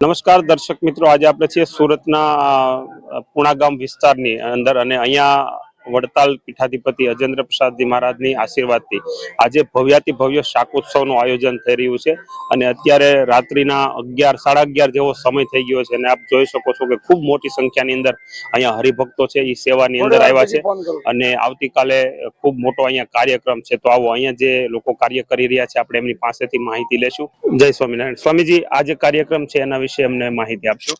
નમસ્કાર દર્શક મિત્રો, આજે આપણે છીએ સુરતના પુણાગામ વિસ્તારની અંદર અને અહીંયા વડતાલ પીઠાધિપતિ અજેન્દ્ર પ્રસાદજી મહારાજની આશીર્વાદથી આજે ભવ્યાતિ ભવ્ય શાકોત્સવનું આયોજન થઈ રહ્યું છે અને અત્યારે રાત્રિના 11 સાડા 11 જેવો સમય થઈ ગયો છે અને આપ જોઈ શકો છો કે ખૂબ મોટી સંખ્યાની અંદર અહીંયા હરિભક્તો છે એ સેવાની અંદર આવ્યા છે અને આવતીકાલે ખૂબ મોટો અહીંયા કાર્યક્રમ છે। તો આવો અહીંયા જે લોકો કાર્ય કરી રહ્યા છે આપણે એમની પાસેથી માહિતી લેશું। જય સ્વામિનારાયણ। સ્વામીજી, આ જે કાર્યક્રમ છે એના વિશે અમને માહિતી આપશો।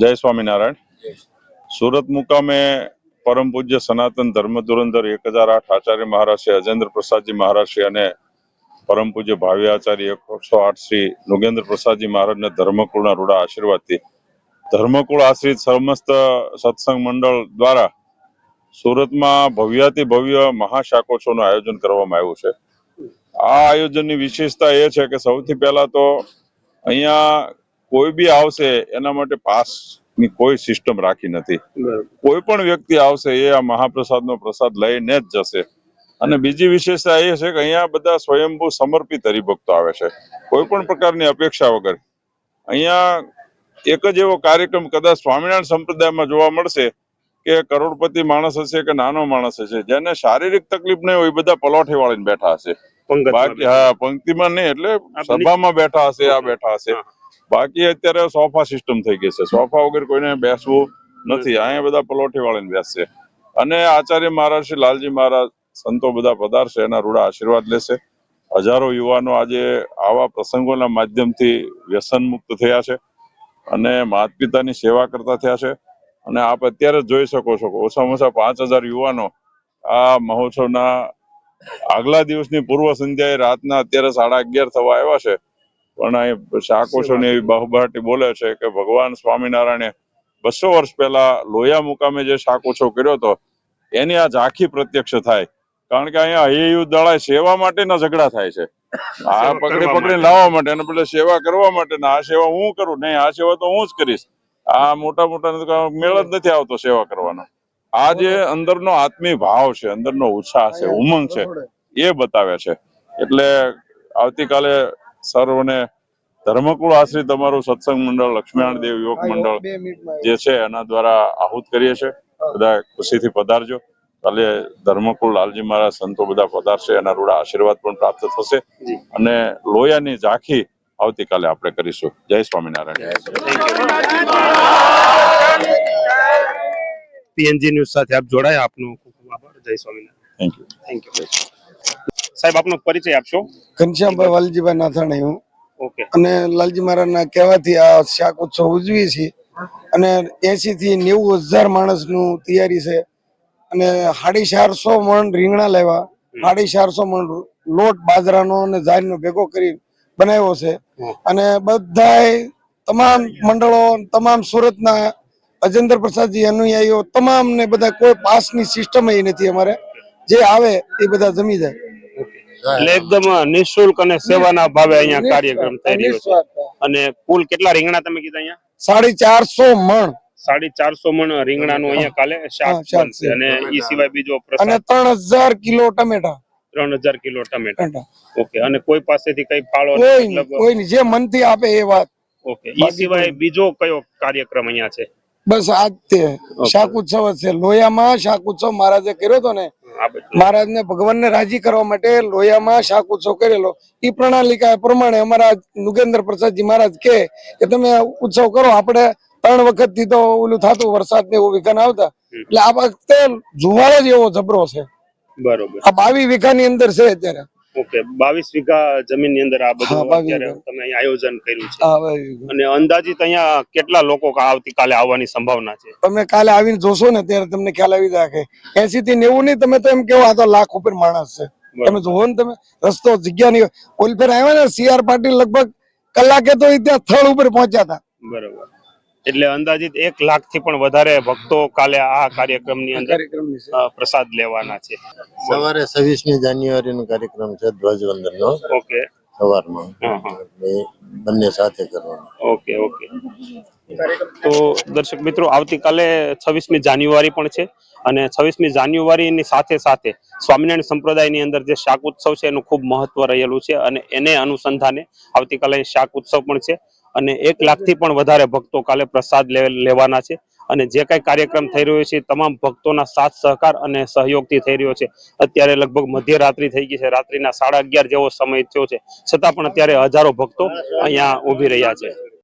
જય સ્વામિનારાયણ। સુરત મુકામે પરમ પૂજ્ય સનાતન ધર્મ ધુરંધર 1008 આચાર્ય મહારાજ શ્રી અજેન્દ્ર પ્રસાદજી મહારાજ શ્રી અને પરમ પૂજ્ય ભાવિ આચાર્ય 108 શ્રી નુગેન્દ્ર પ્રસાદજી મહારાજના ધર્મકુળના રૂડા આશીર્વાદથી ધર્મકુળ આશ્રિત સમસ્ત સત્સંગ મંડળ દ્વારા સુરતમાં ભવ્યાતિ ભવ્ય મહાશાકોત્સવનું આયોજન કરવામાં આવ્યું છે। આ આયોજનની વિશેષતા એ છે કે સૌથી પહેલા તો અહીંયા કોઈ બી આવશે એના માટે પાસની કોઈ સિસ્ટમ રાખી નથી। કોઈ પણ વ્યક્તિ આવશે એ આ મહાપ્રસાદનો પ્રસાદ લઈને જ જશે। અને બીજી વિશેષતા એ છે કે અહીંયા બધા સ્વયંભૂ સમર્પિત હરિભક્તો આવે છે, કોઈ પણ પ્રકારની અપેક્ષા વગર। અહીંયા એક જ એવો કાર્યક્રમ કદાચ સ્વામિનારાયણ સંપ્રદાયમાં જોવા મળશે કે કરોડપતિ માણસ હશે કે નાનો માણસ હશે, જેને શારીરિક તકલીફ નહીં હોય, બધા પલોઠી વાળીને બેઠા હશે। બાકી પંક્તિમાં નહીં એટલે સભામાં બેઠા હશે, આ બેઠા હશે। બાકી અત્યારે સોફા સિસ્ટમ થઈ ગઈ છે, સોફા વગર કોઈને બેસવું નથી, અહીંયા બધા પલોઠી વાળીને બેસશે। અને આચાર્ય મહારાજ શ્રી લાલજી મહારાજ સંતો બધા પધારશે, એના રૂડા આશીર્વાદ લેશે। હજારો યુવાનો આજે આવા પ્રસંગોના માધ્યમથી વ્યસન મુક્ત થયા છે અને માતા પિતાની સેવા કરતા થયા છે। અને આપ અત્યારે જોઈ શકો છો કે ઓછામાં ઓછા 5000 યુવાનો આ મહોત્સવના આગલા દિવસની પૂર્વ સંધ્યાએ રાતના અત્યારે 11:30 થવા આવ્યા છે। પણ અહીં શાકોત્સવની એવી બહુબહાટી બોલે છે કે ભગવાન સ્વામિનારાયણે 200 વર્ષ પહેલા લોયા મુકામે જે શાકોત્સવ કર્યો હતો એની આ ઝાંખી પ્રત્યક્ષ થાય। કારણ કે અહીંયા હૈયું દળાય સેવા માટેના ઝઘડા થાય છે, આ પકડીને લાવવા માટે અને પેલે સેવા કરવા માટે, આ સેવા હું કરું, નહીં આ સેવા તો હું જ કરીશ। આ મોટા મેળ જ નથી આવતો સેવા કરવાનો। આ જે અંદરનો આત્મીય ભાવ છે, અંદરનો ઉત્સાહ છે, ઉમંગ છે, એ બતાવે છે। એટલે આવતીકાલે સર્વને ધર્મકુળ આશ્રિત તમારું સત્સંગ મંડળ લક્ષ્મીનારાયણ દેવ યુવક મંડળ જે છે એના દ્વારા આહુત કરીએ છીએ। બધા ખુશીથી પધારજો। કાલે ધર્મકુળ લાલજી મહારાજ સંતો બધા પધારશે, એના રૂડા આશીર્વાદ પણ પ્રાપ્ત થશે અને લોયાની ઝાંખી આવતીકાલે આપણે કરીશું। જય સ્વામિનારાયણ। પીએનજી ન્યૂઝ સાથે આપ જોડાયા, આપનો ખૂબ ખૂબ આભાર। જય સ્વામિનારાયણ। થેન્ક યુ સાહેબ, આપનો પરિચય આપશો। ઘનશ્યામભાઈ વાલજીભાઈ નાથાણી હું। ઓકે। અને લાલજી મહારાજના કહેવાથી આ શાક ઉત્સવ ઉજવીએ છીએ અને 80 થી 90,000 માણસનું તૈયારી છે અને 450 મણ રીંગણા લેવા, 450 મણ લોટ બાજરાનો અને જારનો ભેગો કરી બનાવ્યો છે અને બધાય તમામ મંડળો, તમામ સુરતના અજેન્દ્ર પ્રસાદજી અનુયાયીઓ તમામ ને બધા કોઈ પાસની સિસ્ટમ એ નથી। અમારે જે આવે એ બધા જમી જાય એટલે એકદમ નિઃશુલ્ક અને સેવાના ભાવે અહીંયા કાર્યક્રમ થઈ રહ્યો છે। અને કુલ કેટલા રીંગણા તમે કીધા અહીંયા? 450 મણ। 450 મણ રીંગણાનું અહીંયા કાલે શાક બનશે અને એ સિવાય બીજો પ્રસાદ અને 3000 કિલો ટમેટા। 3000 કિલો ટમેટા। ઓકે। અને કોઈ પાસેથી કઈ ફાળો કોઈ નહીં, જે મનથી આપે એ વાત। ઓકે। એ સિવાય બીજો કયો કાર્યક્રમ અહીંયા છે? બસ આજ તે શાક ઉત્સવ છે। લોયામાં શાક ઉત્સવ મહારાજે કર્યો હતો ને, મહારાજને ભગવાનને રાજી કરવા માટે લોયામાં શાક ઉત્સવ કરેલો, એ પ્રણાલિકા પ્રમાણે અમારા નુગેન્દ્ર પ્રસાદજી મહારાજ કે તમે ઉત્સવ કરો। આપણે 3 વખત થી તો ઓલું થતું, વરસાદ ને એવું વિઘન આવતા, એટલે આ વખતે જુવાળો જ એવો જબરો છે। બરોબર। આ 22 વીઘાની અંદર છે અત્યારે। ઓકે। 22 વીઘા જમીનની અંદર આ બધું અત્યારે તમે અહીં આયોજન કર્યું છે અને અંદાજિત અહીંયા કેટલા લોકો આવતીકાલે આવવાની સંભાવના છે? તમે કાલે આવીને જોશો ને ત્યારે તમને ખ્યાલ આવી જાય કે 80 થી 90 નહીં, તમે તો એમ કેવો આ તો લાખ ઉપર માણસ છે। તમે જોવો ને, તમે રસ્તો જગ્યા નહીં। ઓલ ફેર આવ્યા ને CR પાટીલ લગભગ કલાકે તો ત્યાં સ્થળ ઉપર પહોંચ્યા હતા। બરોબર। એટલે અંદાજિત 1 લાખ થી પણ વધારે ભક્તો કાલે આ કાર્યક્રમની અંદર પ્રસાદ લેવાના છે। સવારે 26મી જાન્યુઆરીનો કાર્યક્રમ છે, ધ્વજવંદનનો। ઓકે। સવારમાં બંને સાથે કરવાનો। Okay okay. તો દર્શક મિત્રો, આવતીકાલે 26મી જાન્યુઆરી પણ છે અને 26મી જાન્યુઆરીની સાથે સાથે સ્વામિનારાયણ સંપ્રદાયની અંદર જે શાક ઉત્સવ છે એનું ખૂબ મહત્વ રહેલું છે અને એને અનુસંધાને આવતીકાલે શાક ઉત્સવ પણ છે અને 1 લાખથી પણ વધારે ભક્તો કાલે પ્રસાદ લેવાના છે અને જે કાંઈ કાર્યક્રમ થઈ રહ્યો છે તમામ ભક્તોના સાથ સહકાર અને સહયોગથી થઈ રહ્યો છે. અત્યારે લગભગ મધ્યરાત્રિ થઈ ગઈ છે, રાત્રિના 11:30 જેવો સમય થયો છે, છતાં પણ અત્યારે હજારો ભક્તો અહીંયા ઊભી રહ્યા છે.